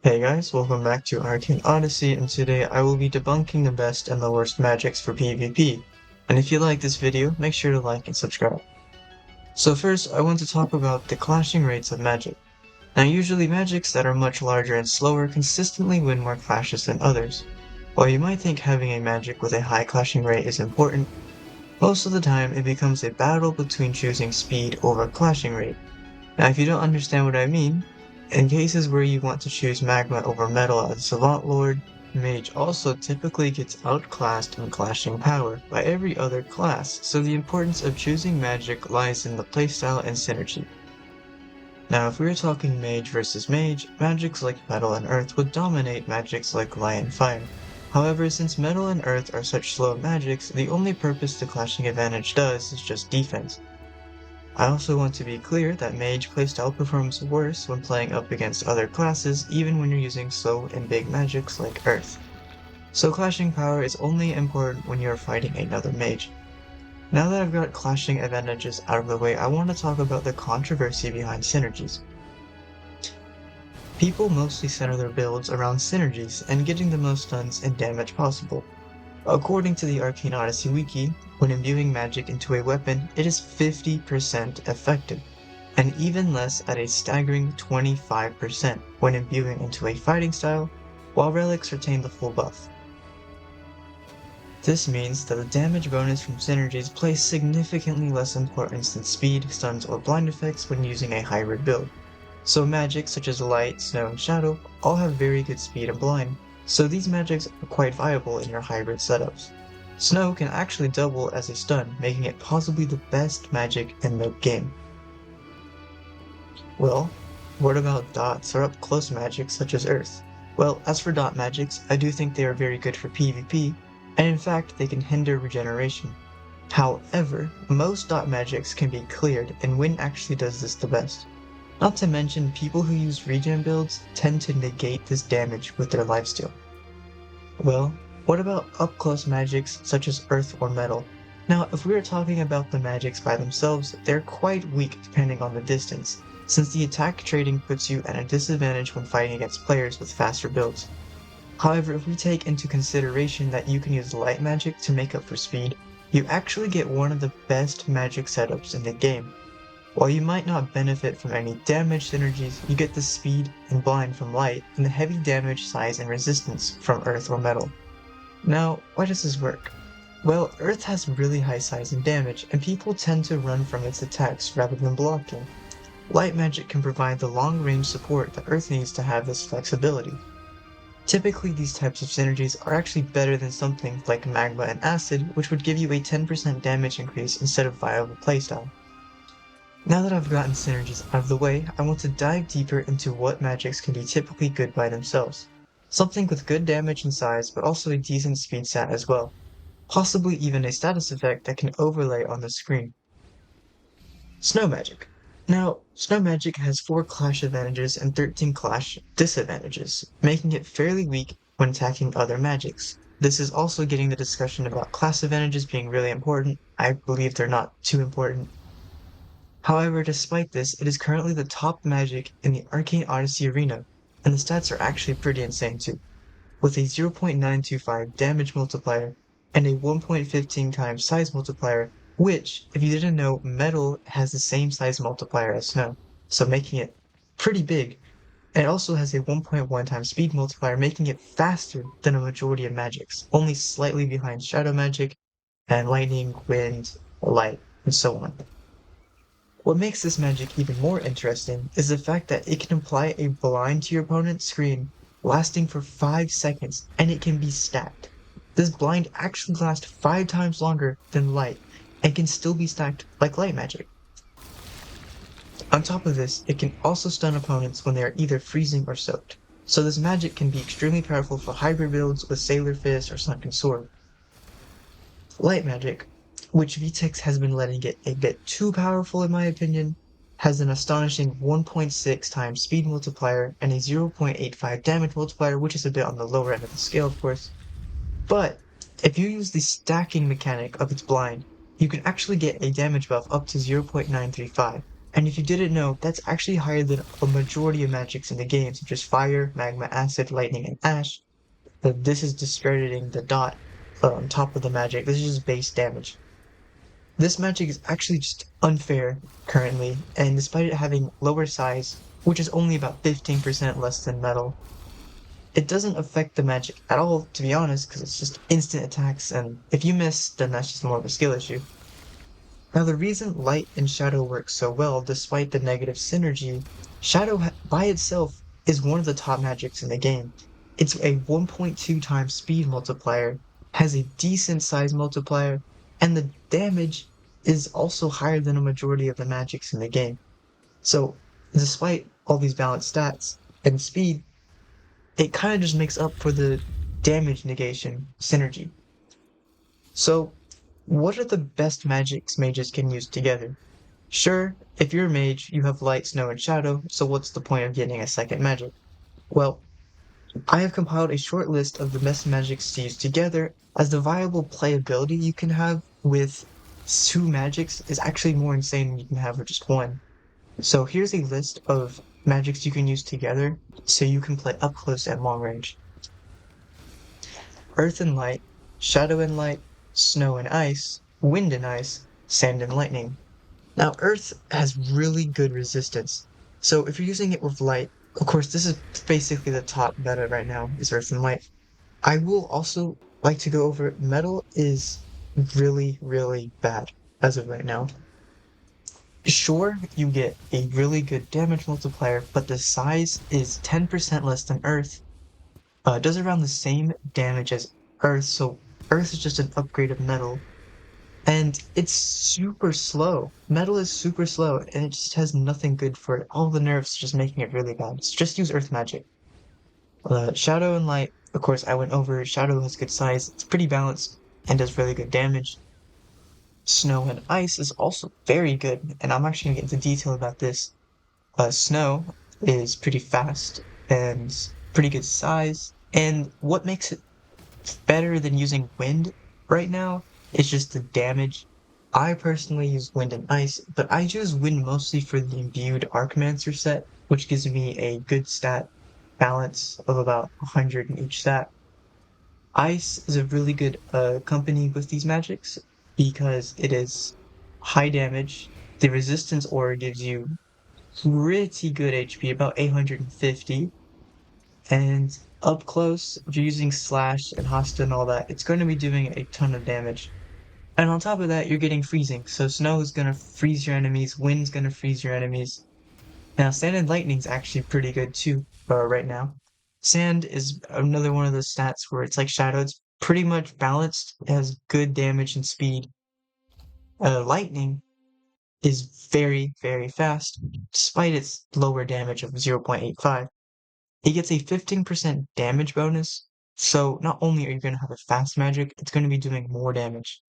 Hey guys, welcome back to Arcane Odyssey, and today I will be debunking the best and the worst magics for PvP. And if you like this video, make sure to like and subscribe. So first, I want to talk about the clashing rates of magic. Now usually magics that are much larger and slower consistently win more clashes than others. While you might think having a magic with a high clashing rate is important, most of the time it becomes a battle between choosing speed over clashing rate. Now, if you don't understand what I mean, in cases where you want to choose Magma over Metal as Savant Lord, Mage also typically gets outclassed in clashing power by every other class, so the importance of choosing magic lies in the playstyle and synergy. Now, if we are talking Mage versus Mage, magics like Metal and Earth would dominate magics like Light and Fire. However, since Metal and Earth are such slow magics, the only purpose the clashing advantage does is just defense. I also want to be clear that Mage playstyle performs worse when playing up against other classes, even when you're using slow and big magics like Earth. So clashing power is only important when you're fighting another Mage. Now that I've got clashing advantages out of the way, I want to talk about the controversy behind synergies. People mostly center their builds around synergies and getting the most stuns and damage possible. According to the Arcane Odyssey wiki, when imbuing magic into a weapon, it is 50% effective, and even less at a staggering 25% when imbuing into a fighting style, while relics retain the full buff. This means that the damage bonus from synergies plays significantly less importance than speed, stuns, or blind effects when using a hybrid build. So magics such as Light, Snow, and Shadow all have very good speed and blind, so these magics are quite viable in your hybrid setups. Snow can actually double as a stun, making it possibly the best magic in the game. Well, what about dots or up-close magics such as Earth? Well, as for dot magics, I do think they are very good for PvP, and in fact they can hinder regeneration. However, most dot magics can be cleared, and Wind actually does this the best. Not to mention, people who use regen builds tend to negate this damage with their lifesteal. Well, what about up-close magics such as Earth or Metal? Now, if we are talking about the magics by themselves, they're quite weak depending on the distance, since the attack trading puts you at a disadvantage when fighting against players with faster builds. However, if we take into consideration that you can use light magic to make up for speed, you actually get one of the best magic setups in the game. While you might not benefit from any damage synergies, you get the speed and blind from light and the heavy damage, size, and resistance from earth or metal. Now, why does this work? Well, earth has really high size and damage, and people tend to run from its attacks rather than blocking. Light magic can provide the long-range support that earth needs to have this flexibility. Typically, these types of synergies are actually better than something like magma and acid, which would give you a 10% damage increase instead of viable playstyle. Now that I've gotten synergies out of the way, I want to dive deeper into what magics can be typically good by themselves. Something with good damage and size, but also a decent speed stat as well. Possibly even a status effect that can overlay on the screen. Snow Magic. Now, Snow Magic has 4 clash advantages and 13 clash disadvantages, making it fairly weak when attacking other magics. This is also getting the discussion about class advantages being really important. I believe they're not too important. However, despite this, it is currently the top magic in the Arcane Odyssey arena, and the stats are actually pretty insane too, with a 0.925 damage multiplier and a 1.15 times size multiplier, which, if you didn't know, Metal has the same size multiplier as Snow, so making it pretty big. And it also has a 1.1 times speed multiplier, making it faster than a majority of magics, only slightly behind Shadow Magic and Lightning, Wind, Light, and so on. What makes this magic even more interesting is the fact that it can apply a blind to your opponent's screen, lasting for 5 seconds, and it can be stacked. This blind actually lasts 5 times longer than light, and can still be stacked like light magic. On top of this, it can also stun opponents when they are either freezing or soaked, so this magic can be extremely powerful for hybrid builds with Sailor Fist or Sunken Sword. Light magic, which VTech has been letting get a bit too powerful in my opinion, has an astonishing 1.6 times speed multiplier and a 0.85 damage multiplier, which is a bit on the lower end of the scale, of course. But if you use the stacking mechanic of its blind, you can actually get a damage buff up to 0.935. And if you didn't know, that's actually higher than a majority of magics in the game, such as fire, magma, acid, lightning, and ash. But this is discrediting the dot on top of the magic. This is just base damage. This magic is actually just unfair currently, and despite it having lower size, which is only about 15% less than metal, it doesn't affect the magic at all, to be honest, because it's just instant attacks, and if you miss, then that's just more of a skill issue. Now, the reason light and shadow work so well, despite the negative synergy, shadow by itself is one of the top magics in the game. It's a 1.2 times speed multiplier, has a decent size multiplier, and the damage is also higher than a majority of the magics in the game. So, despite all these balanced stats and speed, it kind of just makes up for the damage negation synergy. So, what are the best magics mages can use together? Sure, if you're a mage, you have light, snow, and shadow, so what's the point of getting a second magic? Well, I have compiled a short list of the best magics to use together, as the viable playability you can have with two magics is actually more insane than you can have with just one. So here's a list of magics you can use together so you can play up close and long range. Earth and light, shadow and light, snow and ice, wind and ice, sand and lightning. Now, Earth has really good resistance. So if you're using it with light, of course, this is basically the top meta right now, is Earth and light. I will also like to go over metal is really, really bad as of right now. Sure, you get a really good damage multiplier, but the size is 10% less than Earth. It does around the same damage as Earth, so Earth is just an upgrade of metal. And it's super slow. Metal is super slow, and it just has nothing good for it. All the nerfs just making it really bad. So just use Earth Magic. Shadow and Light, of course, I went over. Shadow has good size. It's pretty balanced and does really good damage. Snow and Ice is also very good, and I'm actually gonna get into detail about this. Snow is pretty fast and pretty good size. And what makes it better than using wind right now is just the damage. I personally use wind and ice, but I choose wind mostly for the imbued Archmancer set, which gives me a good stat balance of about 100 in each stat. Ice is a really good company with these magics because it is high damage. The resistance aura gives you pretty good HP, about 850, and up close, if you're using slash and hosta and all that, it's going to be doing a ton of damage. And on top of that, you're getting freezing. So snow is going to freeze your enemies, wind's going to freeze your enemies. Now, sand and lightning's actually pretty good too, right now. Sand is another one of those stats where it's like shadow. It's pretty much balanced. It has good damage and speed. Lightning is very, very fast, despite its lower damage of 0.85. It gets a 15% damage bonus, so not only are you going to have a fast magic, it's going to be doing more damage.